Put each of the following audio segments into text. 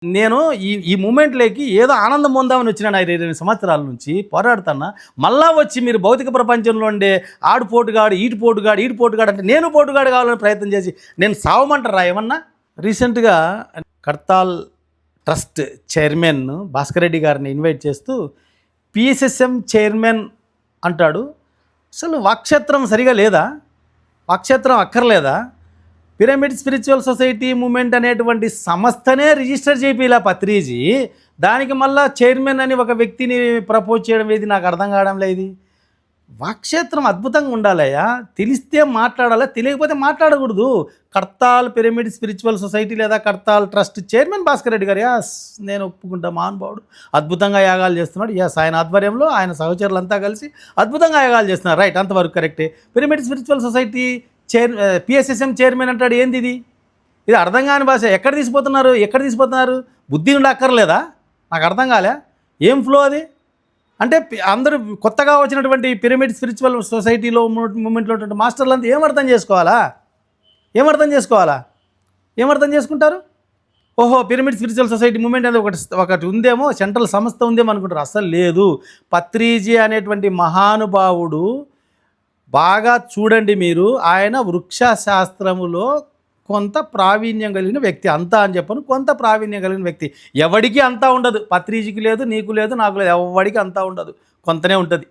నేను ఈ మూమెంట్లోకి ఏదో ఆనందం పొందామని వచ్చినాను 22 సంవత్సరాల నుంచి పోరాడుతున్నా. మళ్ళా వచ్చి మీరు భౌతిక ప్రపంచంలో ఉండే ఆడు పోటుగాడు, ఈటు పోటుగాడు అంటే నేను పోటుగాడు కావాలని ప్రయత్నం చేసి నేను సావమంటారా ఏమన్నా? రీసెంట్గా కర్తాల్ ట్రస్ట్ చైర్మన్ భాస్కర్ రెడ్డి గారిని ఇన్వైట్ చేస్తూ పిఎస్ఎస్ఎం చైర్మన్ అంటాడు. అసలు వాక్క్షేత్రం సరిగా లేదా? వాక్క్షేత్రం అక్కర్లేదా? పిరమిడ్ స్పిరిచువల్ సొసైటీ మూమెంట్ అనేటువంటి సంస్థనే రిజిస్టర్ చేపిలా పత్రిజీ, దానికి మళ్ళా చైర్మన్ అని ఒక వ్యక్తిని ప్రపోజ్ చేయడం ఏది నాకు అర్థం కావడం లేదు. వాక్క్షేత్రం అద్భుతంగా ఉండాలయ్యా, తెలిస్తే మాట్లాడాలా, తెలియకపోతే మాట్లాడకూడదు. కర్తాల్ పిరమిడ్ స్పిరిచువల్ సొసైటీ లేదా కర్తాల్ ట్రస్ట్ చైర్మన్ భాస్కర్ రెడ్డి గారు, యాస్ నేను ఒప్పుకుంటా, మహానుభావుడు అద్భుతంగా యాగాలు చేస్తున్నాడు. యాస్, ఆయన ఆధ్వర్యంలో ఆయన సహచరులంతా కలిసి అద్భుతంగా యాగాలు చేస్తున్నారు. రైట్, అంతవరకు కరెక్టే. Pyramid spiritual society PSSM chairman అంటాడు, ఏంది ఇది అర్థం కాని భాష. ఎక్కడ తీసిపోతున్నారు? బుద్ధి నుండి అక్కర్లేదా? నాకు అర్థం కాలే, ఏం ఫ్లో అది అంటే. అందరూ కొత్తగా వచ్చినటువంటి పిరమిడ్ స్పిరిచువల్ సొసైటీలో మూమెంట్లో ఉన్నటువంటి మాస్టర్లు అంతా ఏం అర్థం చేసుకుంటారు? ఓహో, పిరమిడ్ స్పిరిచువల్ సొసైటీ మూమెంట్ అనేది ఒకటి ఉందేమో, సెంట్రల్ సంస్థ ఉందేమో అనుకుంటారు. అస్సలు లేదు. పత్రిజీ అనేటువంటి మహానుభావుడు బాగా చూడండి మీరు, ఆయన వృక్షశాస్త్రములో కొంత ప్రావీణ్యం కలిగిన వ్యక్తి. అంతా అని చెప్పను, కొంత ప్రావీణ్యం కలిగిన వ్యక్తి. ఎవడికి అంతా ఉండదు. పత్రిజీకి లేదు, నీకు లేదు, నాకు లేదు, ఎవడికి అంతా ఉండదు, కొంతనే ఉంటుంది.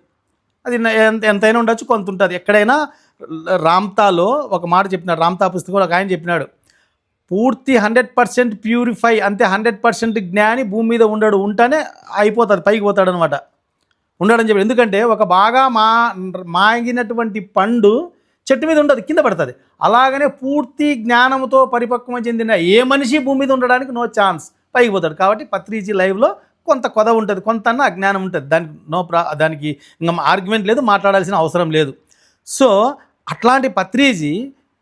అది ఎంతైనా ఉండొచ్చు, కొంత ఉంటుంది. ఎక్కడైనా రామ్తాలో ఒక మాట చెప్పినాడు, రామ్తా పుస్తకంలో ఒక ఆయన చెప్పినాడు, పూర్తి 100% ప్యూరిఫై అంతే, 100% జ్ఞాని భూమి మీద ఉంటేనే అయిపోతుంది, పైకి పోతాడు అనమాట, ఉండడం చెప్పి. ఎందుకంటే ఒక బాగా మాగినటువంటి పండు చెట్టు మీద ఉండదు, కింద పడుతుంది. అలాగనే పూర్తి జ్ఞానంతో పరిపక్వం చెందిన ఏ మనిషి భూమి మీద ఉండడానికి నో ఛాన్స్, పైకి పోతాడు. కాబట్టి పత్రిజీ లైవ్లో కొంత కొద ఉంటుంది, కొంత అజ్ఞానం ఉంటుంది. దానికి ఇంకా ఆర్గ్యుమెంట్ లేదు, మాట్లాడాల్సిన అవసరం లేదు. సో అట్లాంటి పత్రిజీ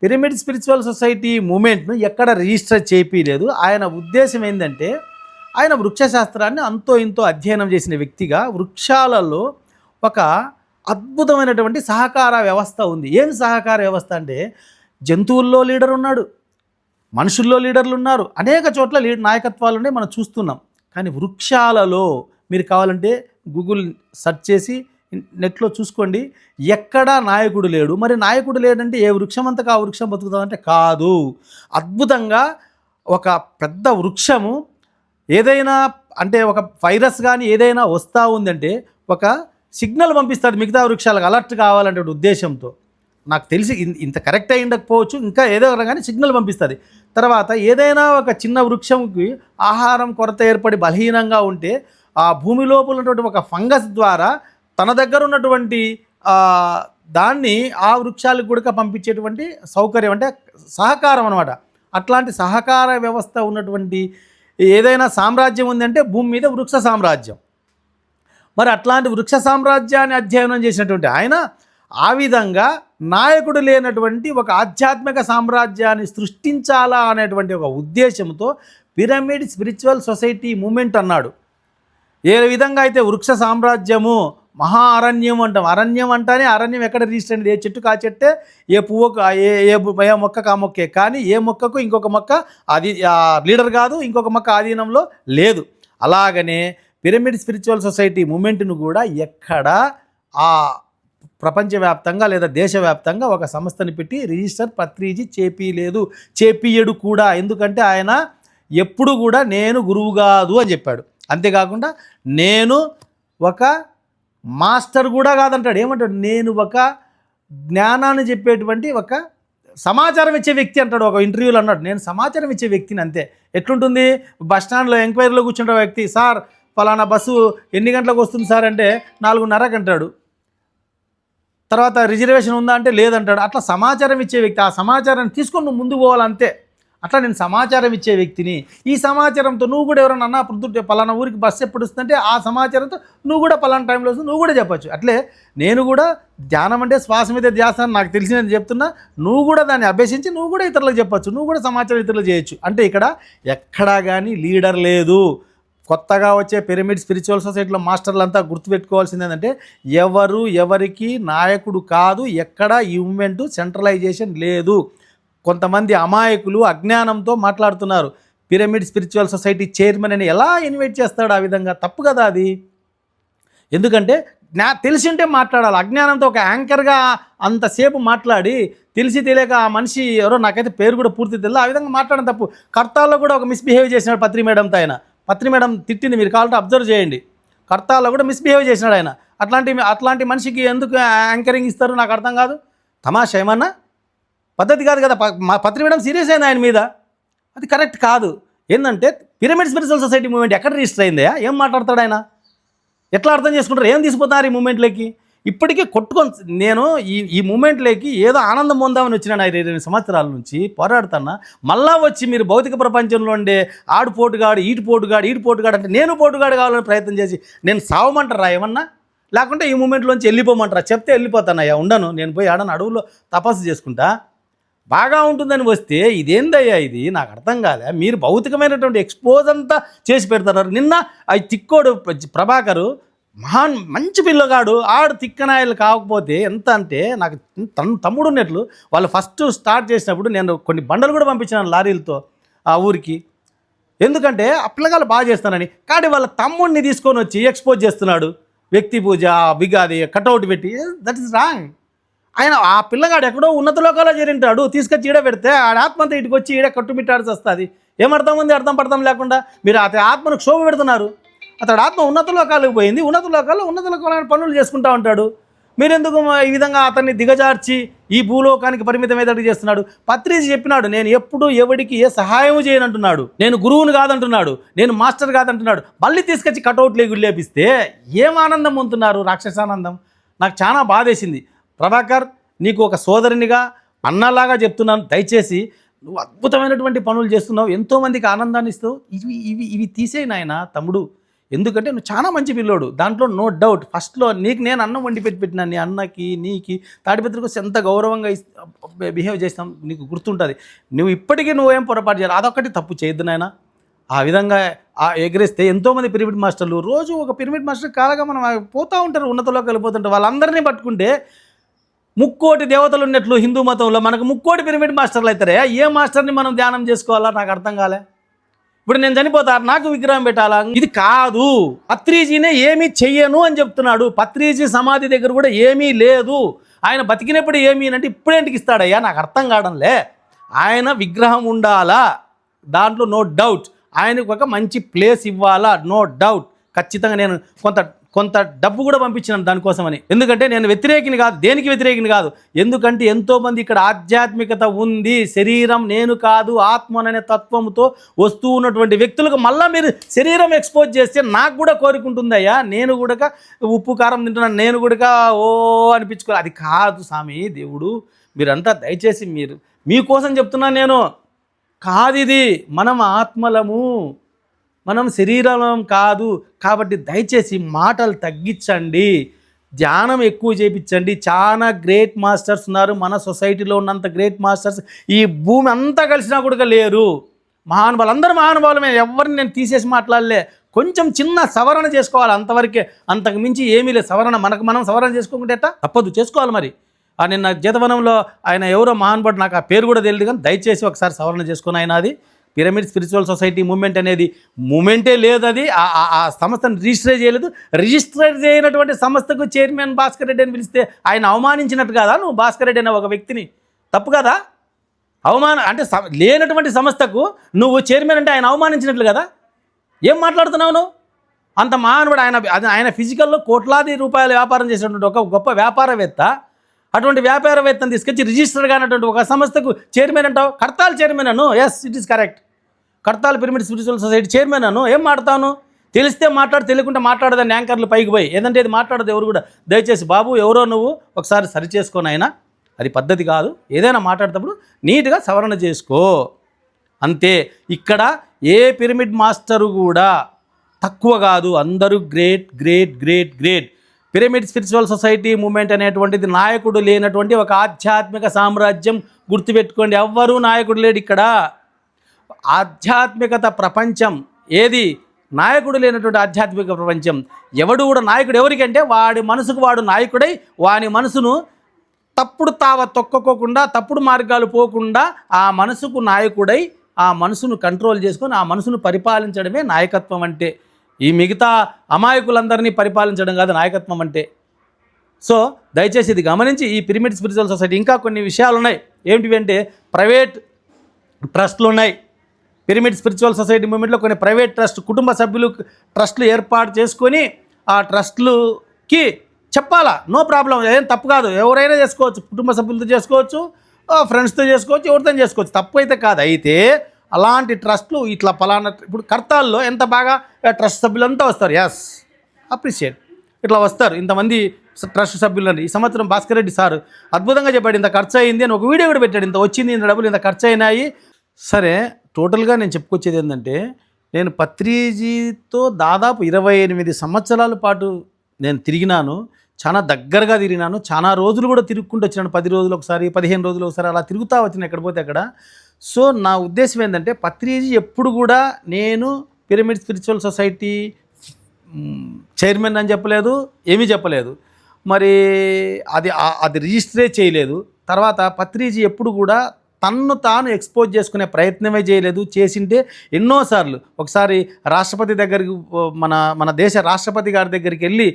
పిరమిడ్ స్పిరిచువల్ సొసైటీ మూమెంట్ను ఎక్కడ రిజిస్టర్ చేయలేదు. ఆయన ఉద్దేశం ఏంటంటే, ఆయన వృక్షశాస్త్రాన్ని అంతో ఇంతో అధ్యయనం చేసిన వ్యక్తిగా వృక్షాలలో ఒక అద్భుతమైనటువంటి సహకార వ్యవస్థ ఉంది. ఏం సహకార వ్యవస్థ అంటే, జంతువుల్లో లీడర్ ఉన్నాడు, మనుషుల్లో లీడర్లు ఉన్నారు, అనేక చోట్ల నాయకత్వాలు ఉన్నాయి, మనం చూస్తున్నాం. కానీ వృక్షాలలో మీరు కావాలంటే గూగుల్ సెర్చ్ చేసి నెట్లో చూసుకోండి, ఎక్కడా నాయకుడు లేడు. మరి నాయకుడు లేడంటే ఏ వృక్షం అంతగా ఆ వృక్షం బతుకుతుందంటే కాదు. అద్భుతంగా ఒక పెద్ద వృక్షము ఏదైనా అంటే ఒక వైరస్ కానీ ఏదైనా వస్తూ ఉందంటే ఒక సిగ్నల్ పంపిస్తాడు మిగతా వృక్షాలకు, అలర్ట్ కావాలంటే ఉద్దేశంతో. నాకు తెలిసి ఇంత కరెక్ట్ అయి ఉండకపోవచ్చు, ఇంకా ఏదో కానీ సిగ్నల్ పంపిస్తుంది. తర్వాత ఏదైనా ఒక చిన్న వృక్షంకి ఆహారం కొరత ఏర్పడి బలహీనంగా ఉంటే ఆ భూమి లోపల ఉన్నటువంటి ఒక ఫంగస్ ద్వారా తన దగ్గర ఉన్నటువంటి దాన్ని ఆ వృక్షాలకు కూడా పంపించేటువంటి సౌకర్యం, అంటే సహకారం అనమాట. అట్లాంటి సహకార వ్యవస్థ ఉన్నటువంటి ఏదైనా సామ్రాజ్యం ఉందంటే భూమి మీద వృక్ష సామ్రాజ్యం. మరి అట్లాంటి వృక్ష సామ్రాజ్యాన్ని అధ్యయనం చేసినటువంటి ఆయన ఆ విధంగా నాయకుడు లేనటువంటి ఒక ఆధ్యాత్మిక సామ్రాజ్యాన్ని సృష్టించాలా అనేటువంటి ఒక ఉద్దేశంతో పిరమిడ్ స్పిరిచువల్ సొసైటీ మూమెంట్ అన్నాడు. ఏ విధంగా అయితే వృక్ష సామ్రాజ్యము మహా అరణ్యం అంటాం, అరణ్యం అంటానే అరణ్యం ఎక్కడ రిజిస్టర్ అయింది, ఏ చెట్టుకు ఆ చెట్టే, ఏ పువ్వుకు ఏ మొక్కకు ఆ మొక్కే. కానీ ఏ మొక్కకు ఇంకొక మొక్క అది లీడర్ కాదు, ఇంకొక మొక్క ఆధీనంలో లేదు. అలాగనే పిరమిడ్ స్పిరిచువల్ సొసైటీ మూమెంట్ను కూడా ఎక్కడ ఆ ప్రపంచవ్యాప్తంగా లేదా దేశవ్యాప్తంగా ఒక సంస్థని పెట్టి రిజిస్టర్ పత్రిజీ చేపియడు కూడా. ఎందుకంటే ఆయన ఎప్పుడు కూడా నేను గురువు కాదు అని చెప్పాడు. అంతేకాకుండా నేను ఒక మాస్టర్ కూడా కాదంటాడు. ఏమంటాడు, నేను ఒక జ్ఞానాన్ని చెప్పేటువంటి ఒక సమాచారం ఇచ్చే వ్యక్తి అంటాడు. ఒక ఇంటర్వ్యూలో అన్నాడు, నేను సమాచారం ఇచ్చే వ్యక్తిని అంతే. ఎట్లుంటుంది, బస్ స్టాండ్లో ఎంక్వైరీలో కూర్చుంటే వ్యక్తి, సార్ ఫలానా బస్సు ఎన్ని గంటలకు వస్తుంది సార్ అంటే 4:30కి అంటాడు. తర్వాత రిజర్వేషన్ ఉందా అంటే లేదంటాడు. అట్లా సమాచారం ఇచ్చే వ్యక్తి, ఆ సమాచారాన్ని తీసుకొని నువ్వు ముందుకు పోవాలంతే. అట్లా నేను సమాచారం ఇచ్చే వ్యక్తిని. ఈ సమాచారంతో నువ్వు కూడా ఎవరన్నా అన్నా పొద్దుటే పలానా ఊరికి బస్సు ఎప్పుడు వస్తుందంటే ఆ సమాచారంతో నువ్వు కూడా పలానా టైంలో వస్తుంది నువ్వు కూడా చెప్పచ్చు. అట్లే నేను కూడా ధ్యానం అంటే శ్వాస మీద ధ్యాస అని నాకు తెలిసినది చెప్తున్నా, నువ్వు కూడా దాన్ని అభ్యసించి నువ్వు కూడా ఇతరులకు చెప్పచ్చు, నువ్వు కూడా సమాచారం ఇతరులకు చేయొచ్చు. అంటే ఇక్కడ ఎక్కడా కానీ లీడర్ లేదు. కొత్తగా వచ్చే పిరమిడ్ స్పిరిచువల్ సొసైటీలో మాస్టర్లంతా గుర్తుపెట్టుకోవాల్సింది ఏంటంటే, ఎవరికి నాయకుడు కాదు, ఎక్కడ ఈ మూమెంట్ సెంట్రలైజేషన్ లేదు. కొంతమంది అమాయకులు అజ్ఞానంతో మాట్లాడుతున్నారు. పిరమిడ్ స్పిరిచువల్ సొసైటీ చైర్మన్ అని ఎలా ఇన్వైట్ చేస్తాడు? ఆ విధంగా తప్పు కదా అది. ఎందుకంటే తెలిసింటే మాట్లాడాలి. అజ్ఞానంతో ఒక యాంకర్గా అంతసేపు మాట్లాడి తెలిసి తెలియక ఆ మనిషి ఎవరో నాకైతే పేరు కూడా పూర్తి తెలియదు, ఆ విధంగా మాట్లాడడం తప్పు. కర్తాల్లో కూడా ఒక మిస్బిహేవ్ చేసినాడు పత్రి మేడంతో. పత్రి మేడం తిట్టింది, మీరు కావాలంటే అబ్జర్వ్ చేయండి. కర్తాల్లో కూడా మిస్బిహేవ్ చేసినాడు ఆయన. అట్లాంటి మనిషికి ఎందుకు యాంకరింగ్ ఇస్తారు నాకు అర్థం కాదు. తమాషా ఏమన్నా పద్ధతి కాదు కదా. పత్రి మేడం సీరియస్ అయింది ఆయన మీద, అది కరెక్ట్ కాదు. ఏంటంటే పిరమిడ్ స్పిరిచువల్ సొసైటీ మూవ్మెంట్ ఎక్కడ రిజిస్టర్ అయిందా? ఏం మాట్లాడతాడు ఆయన? ఎట్లా అర్థం చేసుకుంటారు? ఏం తీసుకుపోతున్నారు ఈ మూమెంట్లోకి? ఇప్పటికే కొట్టుకొని నేను ఈ మూమెంట్లోకి ఏదో ఆనందం పొందామని వచ్చినాను 22 సంవత్సరాల నుంచి పోరాడుతున్నా. మళ్ళా వచ్చి మీరు భౌతిక ప్రపంచంలో ఉండే ఆడు పోటుగాడు ఈటు పోటుగాడు అంటే నేను పోటుగాడు కావాలని ప్రయత్నం చేసి నేను సావమంటారా ఏమన్నా? లేకుంటే ఈ మూమెంట్లోంచి వెళ్ళిపోమంటారా? చెప్తే వెళ్ళిపోతానయ్యా, ఉండను. నేను పోయి ఆడను అడవుల్లో తపస్సు చేసుకుంటా. బాగా ఉంటుందని వస్తే ఇదేందయ్యా ఇది? నాకు అర్థం కాలే. మీరు భౌతికమైనటువంటి ఎక్స్పోజ్ అంతా చేసి పెడతారు. నిన్న అవి తిక్కోడు ప్రభాకరు మంచి పిల్లగాడు, ఆడు తిక్కనాయలు కాకపోతే ఎంత అంటే నాకు తమ్ముడు ఉన్నట్లు. వాళ్ళు ఫస్ట్ స్టార్ట్ చేసినప్పుడు నేను కొన్ని బండలు కూడా పంపించాను లారీలతో ఆ ఊరికి. ఎందుకంటే ఆ పిల్లగాళ్ళు బాగా చేస్తానని. కానీ వాళ్ళ తమ్ముడిని తీసుకొని వచ్చి ఎక్స్పోజ్ చేస్తున్నాడు. వ్యక్తి పూజ అది కట్అవుట్ పెట్టి, దట్ ఈస్ రాంగ్. ఆయన ఆ పిల్లగాడు ఎక్కడో ఉన్నత లోకాల్లో చేరింటాడు, తీసుకొచ్చి ఈడ పెడితే ఆడ ఆత్మంతా ఇటుకు వచ్చి ఈడ కట్టుమిట్టాల్సి వస్తుంది. ఏమర్థం ఉంది? అర్థం పడతాం లేకుండా మీరు అతని ఆత్మను క్షోభ పెడుతున్నారు. అతడు ఆత్మ ఉన్నత లోకాలకు పోయింది, ఉన్నత లోకాలైన పనులు చేసుకుంటూ ఉంటాడు. మీరెందుకు ఈ విధంగా అతన్ని దిగజార్చి ఈ భూలోకానికి పరిమితమయ్యేటట్టు చేస్తున్నాడు? పత్రిజీ చెప్పినాడు, నేను ఎప్పుడు ఎవడికి ఏ సహాయం చేయనంటున్నాడు, నేను గురువును కాదంటున్నాడు, నేను మాస్టర్ కాదంటున్నాడు. మళ్ళీ తీసుకొచ్చి కటౌట్లు లేపిస్తే ఏం ఆనందం పొందుతున్నారు? రాక్షసానందం. నాకు చాలా బాధేసింది. ప్రభాకర్, నీకు ఒక సోదరునిగా అన్నలాగా చెప్తున్నాను, దయచేసి నువ్వు అద్భుతమైనటువంటి పనులు చేస్తున్నావు, ఎంతోమందికి ఆనందాన్ని ఇస్తావు. ఇవి తీసేయి నాయన తమ్ముడు. ఎందుకంటే నువ్వు చాలా మంచి పిల్లోడు, దాంట్లో నో డౌట్. ఫస్ట్లో నీకు నేను అన్నం వండి పెట్టినాను, నీ అన్నకి నీకు తాడిపత్రికి ఎంత గౌరవంగా బిహేవ్ చేస్తాం నీకు గుర్తుంటుంది. నువ్వు ఇప్పటికీ నువ్వేం పొరపాటు చేయాలి, అదొక్కటి తప్పు చేయొద్దు నాయన. ఆ విధంగా ఎగరేస్తే ఎంతోమంది పిరమిడ్ మాస్టర్లు రోజు ఒక పిరమిడ్ మాస్టర్ కాలగా మనం పోతూ ఉంటారు, ఉన్నతలోకి వెళ్ళిపోతుంటారు. వాళ్ళందరినీ పట్టుకుంటే 3 కోటి దేవతలు ఉన్నట్లు హిందూ మతంలో మనకు 3 కోటి పిరమిడ్ మాస్టర్లు అవుతారే. ఏ మాస్టర్ని మనం ధ్యానం చేసుకోవాలా నాకు అర్థం కాలే. ఇప్పుడు నేను చనిపోతాను, నాకు విగ్రహం పెట్టాలా? ఇది కాదు. పత్రిజీనే ఏమీ చెయ్యను అని చెప్తున్నాడు. పత్రిజీ సమాధి దగ్గర కూడా ఏమీ లేదు. ఆయన బతికినప్పుడు ఏమీ అంటే ఇప్పుడేంటికి ఇస్తాడయ్యా? నాకు అర్థం కావడంలే. ఆయన విగ్రహం ఉండాలా, దాంట్లో నో డౌట్. ఆయనకు ఒక మంచి ప్లేస్ ఇవ్వాలా, నో డౌట్. ఖచ్చితంగా నేను కొంత డబ్బు కూడా పంపించినాను దానికోసమని. ఎందుకంటే నేను వ్యతిరేకిని కాదు, దేనికి వ్యతిరేకిని కాదు. ఎందుకంటే ఎంతోమంది ఇక్కడ ఆధ్యాత్మికత ఉంది, శరీరం నేను కాదు ఆత్మ అనే తత్వంతో వస్తూ ఉన్నటువంటి వ్యక్తులకు మళ్ళీ మీరు శరీరం ఎక్స్పోజ్ చేస్తే నాకు కూడా కోరుకుంటుందయ్యా, నేను కూడా ఉప్పు కారం తింటున్నాను, నేను కూడా అనిపించుకోవాలి. అది కాదు స్వామి దేవుడు. మీరంతా దయచేసి మీకోసం చెప్తున్నాను నేను. కాదు ఇది, మనం ఆత్మలము, మనం శరీరం కాదు. కాబట్టి దయచేసి మాటలు తగ్గించండి, ధ్యానం ఎక్కువ చేయించండి. చాలా గ్రేట్ మాస్టర్స్ ఉన్నారు మన సొసైటీలో. ఉన్నంత గ్రేట్ మాస్టర్స్ ఈ భూమి అంతా కలిసినా కూడా లేరు. మహానుభావులు, అందరూ మహానుభావులమే, ఎవరిని నేను తీసేసి మాట్లాడలే. కొంచెం చిన్న సవరణ చేసుకోవాలి అంతవరకే, అంతకు మించి ఏమీ లేదు. సవరణ మనం సవరణ చేసుకోకుంటే తప్పదు, చేసుకోవాలి. మరి నిన్న జీతవనంలో ఆయన ఎవరో మహానుభావుడు, నాకు ఆ పేరు కూడా తెలియదు, కానీ దయచేసి ఒకసారి సవరణ చేసుకుని ఆయన అది పిరమిడ్ స్పిరిచువల్ సొసైటీ మూమెంట్ అనేది మూమెంటే లేదు. అది ఆ సంస్థను రిజిస్టర్ చేయలేదు. రిజిస్టర్ చేయనటువంటి సంస్థకు చైర్మన్ భాస్కర్ రెడ్డి అని పిలిస్తే ఆయన అవమానించినట్టు కదా నువ్వు భాస్కర్ రెడ్డి అనే ఒక వ్యక్తిని? తప్పు కదా? అవమానం అంటే లేనటువంటి సంస్థకు నువ్వు చైర్మన్ అంటే ఆయన అవమానించినట్లు కదా. ఏం మాట్లాడుతున్నావు నువ్వు? అంత మహానుభావుడు ఆయన ఫిజికల్లో కోట్లాది రూపాయల వ్యాపారం చేసినటువంటి ఒక గొప్ప వ్యాపారవేత్త. అటువంటి వ్యాపారవేత్తను తీసుకొచ్చి రిజిస్టర్ కానటువంటి ఒక సంస్థకు చైర్మన్ అంటావు. కర్తాల్ చైర్మన్ అను, ఎస్ ఇట్ ఈస్ కరెక్ట్. కర్తాల్ పిరమిడ్ స్పిరిచువల్ సొసైటీ చైర్మన్ అను. ఏం మాట్లాడతాను? తెలిస్తే మాట్లాడు, తెలియకుండా మాట్లాడదని యాంకర్లు పైకి పోయి ఏదంటే ఇది మాట్లాడదు ఎవరు కూడా. దయచేసి బాబు, ఎవరో నువ్వు ఒకసారి సరి చేసుకొని అయినా, అది పద్ధతి కాదు. ఏదైనా మాట్లాడేటప్పుడు నీట్గా సవరణ చేసుకో, అంతే. ఇక్కడ ఏ పిరమిడ్ మాస్టరు కూడా తక్కువ కాదు, అందరూ great great great great. Pyramid spiritual society moment అనేటువంటిది నాయకుడు లేనటువంటి ఒక ఆధ్యాత్మిక సామ్రాజ్యం. గుర్తుపెట్టుకోండి, ఎవ్వరూ నాయకుడు లేడు ఇక్కడ. ఆధ్యాత్మికత ప్రపంచం ఏది? నాయకుడు లేనటువంటి ఆధ్యాత్మిక ప్రపంచం. ఎవడు కూడా నాయకుడు ఎవరికంటే వాడి మనసుకు వాడు నాయకుడై, వాని మనసును తప్పుడు తావ తొక్కకోకుండా, తప్పుడు మార్గాలు పోకుండా ఆ మనసుకు నాయకుడై ఆ మనసును కంట్రోల్ చేసుకొని ఆ మనసును పరిపాలించడమే నాయకత్వం అంటే. ఈ మిగతా అమాయకులందరినీ పరిపాలించడం కాదు నాయకత్వం అంటే. సో దయచేసి ఇది గమనించి ఈ పిరమిడ్ స్పిరిచువల్ సొసైటీ ఇంకా కొన్ని విషయాలు ఉన్నాయి. ఏమిటివి అంటే ప్రైవేట్ ట్రస్టులు ఉన్నాయి. పిరమిడ్ స్పిరిచువల్ సొసైటీ మూమెంట్లో కొన్ని ప్రైవేట్ ట్రస్ట్, కుటుంబ సభ్యులు ట్రస్టులు ఏర్పాటు చేసుకొని ఆ ట్రస్టులకి చెప్పాలా, నో ప్రాబ్లం, ఏం తప్పు కాదు, ఎవరైనా చేసుకోవచ్చు, కుటుంబ సభ్యులతో చేసుకోవచ్చు, ఫ్రెండ్స్తో చేసుకోవచ్చు, ఎవరితో చేసుకోవచ్చు, తప్పు అయితే కాదు. అయితే అలాంటి ట్రస్టులు ఇట్లా పలానా ఇప్పుడు కర్తాల్లో ఎంత బాగా ట్రస్ట్ సభ్యులంతా వస్తారు, ఎస్ అప్రిషియేట్, ఇట్లా వస్తారు ఇంతమంది ట్రస్ట్ సభ్యులండి. ఈ సంవత్సరం భాస్కర్ రెడ్డి సార్ అద్భుతంగా చెప్పాడు, ఇంత ఖర్చు అయింది అని ఒక వీడియో కూడా పెట్టాడు, ఇంత వచ్చింది, ఇంత డబ్బులు ఇంత ఖర్చు అయినాయి. సరే టోటల్గా నేను చెప్పుకొచ్చేది ఏంటంటే, నేను పత్రిజీతో దాదాపు 28 సంవత్సరాల పాటు నేను తిరిగినాను, చాలా దగ్గరగా తిరిగినాను, చాలా రోజులు కూడా తిరుగుకుంటూ వచ్చినాను, 10 రోజులు ఒకసారి, 15 రోజులు ఒకసారి అలా తిరుగుతూ వచ్చిన ఎక్కడ పోతే అక్కడ. సో నా ఉద్దేశం ఏంటంటే పత్రిజీ ఎప్పుడు కూడా నేను పిరమిడ్ స్పిరిచువల్ సొసైటీ చైర్మన్ అని చెప్పలేదు, ఏమీ చెప్పలేదు, మరి అది రిజిస్టరే చేయలేదు. తర్వాత పత్రిజీ ఎప్పుడు కూడా తన్ను తాను ఎక్స్పోజ్ చేసుకునే ప్రయత్నమే చేయలేదు. చేసింటే ఎన్నోసార్లు, ఒకసారి రాష్ట్రపతి దగ్గరికి మన దేశ రాష్ట్రపతి గారి దగ్గరికి వెళ్ళి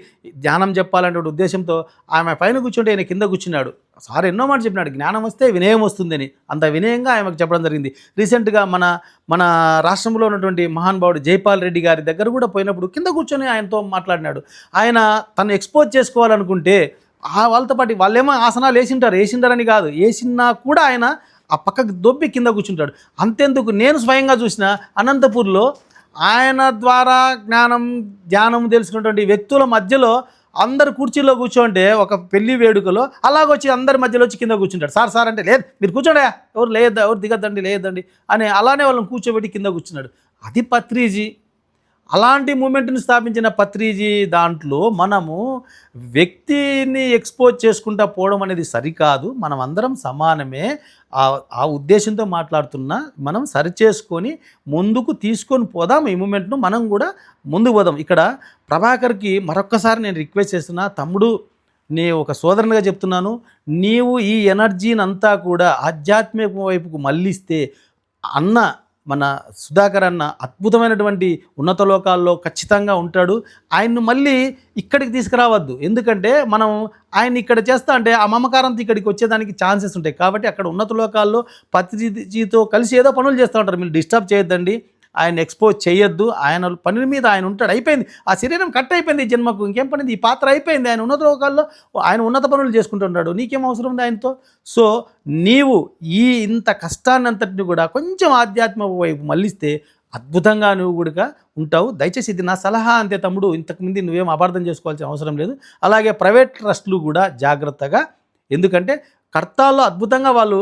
ధ్యానం చెప్పాలనే ఉద్దేశంతో ఆమె పైన కూర్చుంటే ఆయన కింద కూర్చున్నాడు. సార్ ఎన్నో మాట చెప్పినాడు, జ్ఞానం వస్తే వినయం వస్తుందని, అంత వినయంగా ఆమెకు చెప్పడం జరిగింది. రీసెంట్గా మన రాష్ట్రంలో ఉన్నటువంటి మహానుభావుడు జైపాల్ రెడ్డి గారి దగ్గర కూడా పోయినప్పుడు కింద కూర్చొని ఆయనతో మాట్లాడినాడు. ఆయన తను ఎక్స్పోజ్ చేసుకోవాలనుకుంటే వాళ్ళతో పాటు వాళ్ళేమో ఆసనాలు వేసింటారని కాదు, వేసినా కూడా ఆయన ఆ పక్కకు దొబ్బి కింద కూర్చుంటాడు. అంతెందుకు, నేను స్వయంగా చూసిన అనంతపూర్లో ఆయన ద్వారా ధ్యానం తెలుసుకున్నటువంటి వ్యక్తుల మధ్యలో అందరు కుర్చీలో కూర్చోంటే ఒక పెళ్లి వేడుకలో అలాగొచ్చి అందరి మధ్యలో వచ్చి కింద కూర్చుంటాడు. సార్ అంటే లేదు మీరు కూర్చోండి, ఎవరు లేదండి అని అలానే వాళ్ళని కూర్చోబెట్టి కింద కూర్చున్నాడు. అది పత్రిజీ. అలాంటి మూమెంట్ని స్థాపించిన పత్రిజీ దాంట్లో మనము వ్యక్తిని ఎక్స్పోజ్ చేసుకుంటా పోవడం అనేది సరికాదు. మనం అందరం సమానమే. ఆ ఉద్దేశంతో మాట్లాడుతున్నా, మనం సరిచేసుకొని ముందుకు తీసుకొని పోదాం. ఈ మూమెంట్ను మనం కూడా ముందుకు పోదాం. ఇక్కడ ప్రభాకర్కి మరొక్కసారి నేను రిక్వెస్ట్ చేస్తున్నా, తమ్ముడు నీ ఒక సోదరునిగా చెప్తున్నాను, నీవు ఈ ఎనర్జీని అంతా కూడా ఆధ్యాత్మిక వైపుకు మళ్ళిస్తే మన సుధాకర్ అన్న అద్భుతమైనటువంటి ఉన్నత లోకాల్లో ఖచ్చితంగా ఉంటాడు. ఆయన్ను మళ్ళీ ఇక్కడికి తీసుకురావద్దు, ఎందుకంటే మనం ఆయన ఇక్కడ చేస్తా అంటే ఆ మమకారంతో ఇక్కడికి వచ్చేదానికి ఛాన్సెస్ ఉంటాయి. కాబట్టి అక్కడ ఉన్నత లోకాల్లో పత్రిజీతో కలిసి ఏదో పనులు చేస్తూ ఉంటారు, మీరు డిస్టర్బ్ చేయొద్దండి, ఆయన ఎక్స్పోజ్ చేయొద్దు, ఆయన పని మీద ఆయన ఉంటాడు, అయిపోయింది, ఆ శరీరం కట్ అయిపోయింది, ఈ జన్మకు ఇంకేం పనిది, ఈ పాత్ర అయిపోయింది, ఆయన ఉన్నత లోకాల్లో ఆయన ఉన్నత పనులు చేసుకుంటున్నాడు, నీకేం అవసరం ఉంది ఆయనతో. సో నీవు ఇంత కష్టాన్ని అంతటిని కూడా కొంచెం ఆధ్యాత్మిక వైపు మళ్ళిస్తే అద్భుతంగా నువ్వు కూడా ఉంటావు. దయచేసి ఇది నా సలహా అంతే తమ్ముడు, ఇంతకుముందు నువ్వేం అపార్థం చేసుకోవాల్సిన అవసరం లేదు. అలాగే ప్రైవేట్ ట్రస్టులు కూడా జాగ్రత్తగా, ఎందుకంటే కర్తాల్లో అద్భుతంగా వాళ్ళు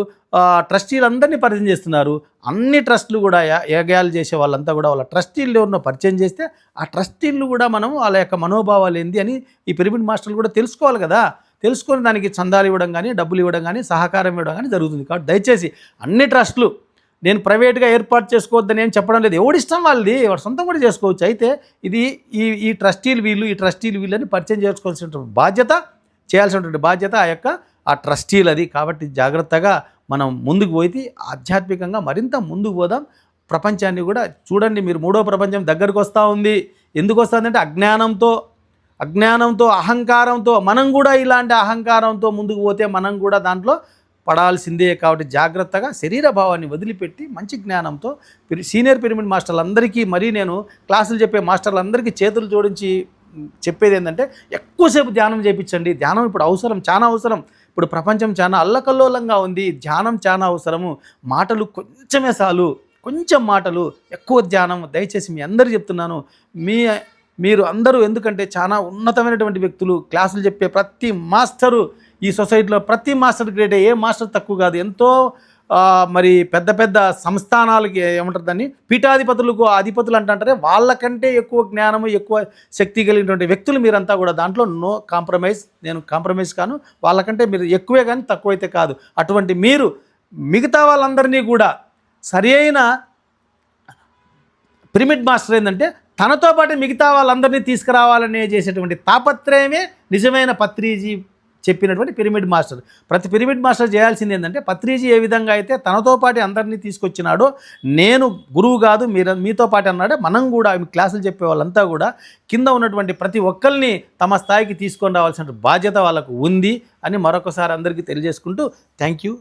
ట్రస్టీలందరినీ పరిచయం చేస్తున్నారు. అన్ని ట్రస్టులు కూడా ఏగాలు చేసే వాళ్ళంతా కూడా వాళ్ళ ట్రస్టీలు ఎవరినో పరిచయం చేస్తే ఆ ట్రస్టీలు కూడా మనం వాళ్ళ యొక్క మనోభావాలు ఏంది అని ఈ పిరమిడ్ మాస్టర్లు కూడా తెలుసుకోవాలి కదా. తెలుసుకొని దానికి చందాలు ఇవ్వడం కానీ, డబ్బులు ఇవ్వడం కానీ, సహకారం ఇవ్వడం కానీ జరుగుతుంది. కాబట్టి దయచేసి అన్ని ట్రస్టులు, నేను ప్రైవేట్గా ఏర్పాటు చేసుకోవద్దని ఏం చెప్పడం లేదు, ఎవడిష్టం వాళ్ళది, వాడు సొంతం కూడా చేసుకోవచ్చు. అయితే ఇది ఈ ట్రస్టీలు వీళ్ళని పరిచయం చేసుకోవాల్సినటువంటి బాధ్యత, చేయాల్సినటువంటి బాధ్యత ఆ ట్రస్టీలది. కాబట్టి జాగ్రత్తగా మనం ముందుకు పోయి ఆధ్యాత్మికంగా మరింత ముందుకు పోదాం. ప్రపంచాన్ని కూడా చూడండి, మీరు 3వ ప్రపంచం దగ్గరకు వస్తూ ఉంది. ఎందుకు వస్తుందంటే అజ్ఞానంతో అహంకారంతో, మనం కూడా ఇలాంటి అహంకారంతో ముందుకు పోతే మనం కూడా దాంట్లో పడాల్సిందే. కాబట్టి జాగ్రత్తగా శరీర భావాన్ని వదిలిపెట్టి మంచి జ్ఞానంతో సీనియర్ పిరమిడ్ మాస్టర్లందరికీ, మరీ నేను క్లాసులు చెప్పే మాస్టర్లందరికీ చేతులు జోడించి చెప్పేది ఏంటంటే ఎక్కువసేపు ధ్యానం చేయించండి. ధ్యానం ఇప్పుడు అవసరం, చాలా అవసరం. ఇప్పుడు ప్రపంచం చాలా అల్లకల్లోలంగా ఉంది, ధ్యానం చాలా అవసరము. మాటలు కొంచెమే చాలు, కొంచెం మాటలు, ఎక్కువ ధ్యానం. దయచేసి మీ అందరూ చెప్తున్నాను, మీరు అందరూ, ఎందుకంటే చాలా ఉన్నతమైనటువంటి వ్యక్తులు, క్లాసులు చెప్పే ప్రతి మాస్టరు ఈ సొసైటీలో ప్రతి మాస్టర్ గ్రేడే, ఏ మాస్టర్ తక్కువ కాదు. ఎంతో మరి పెద్ద పెద్ద సంస్థానాలకి ఏమంటారు దాన్ని, పీఠాధిపతులకు అధిపతులు అంటారే, వాళ్ళకంటే ఎక్కువ జ్ఞానము, ఎక్కువ శక్తి కలిగినటువంటి వ్యక్తులు మీరంతా కూడా. దాంట్లో నో కాంప్రమైజ్, నేను కాంప్రమైజ్ కాను, వాళ్ళకంటే మీరు ఎక్కువే కానీ తక్కువైతే కాదు. అటువంటి మీరు మిగతా వాళ్ళందరినీ కూడా సరి అయిన పిరమిడ్ మాస్టర్ ఏంటంటే తనతో పాటు మిగతా వాళ్ళందరినీ తీసుకురావాలనే చేసేటువంటి తాపత్రయమే నిజమైన పత్రిజీ చెప్పినటువంటి పిరమిడ్ మాస్టర్. ప్రతి పిరమిడ్ మాస్టర్ చేయాల్సింది ఏంటంటే, పత్రిజీ ఏ విధంగా అయితే తనతో పాటు అందరినీ తీసుకొచ్చినాడో, నేను గురువు కాదు మీతో పాటు అన్నాడో, మనం కూడా క్లాసులు చెప్పే వాళ్ళంతా కూడా కింద ఉన్నటువంటి ప్రతి ఒక్కరిని తమ స్థాయికి తీసుకొని రావాల్సిన బాధ్యత వాళ్ళకు ఉంది అని మరొకసారి అందరికీ తెలియజేసుకుంటూ థ్యాంక్ యూ.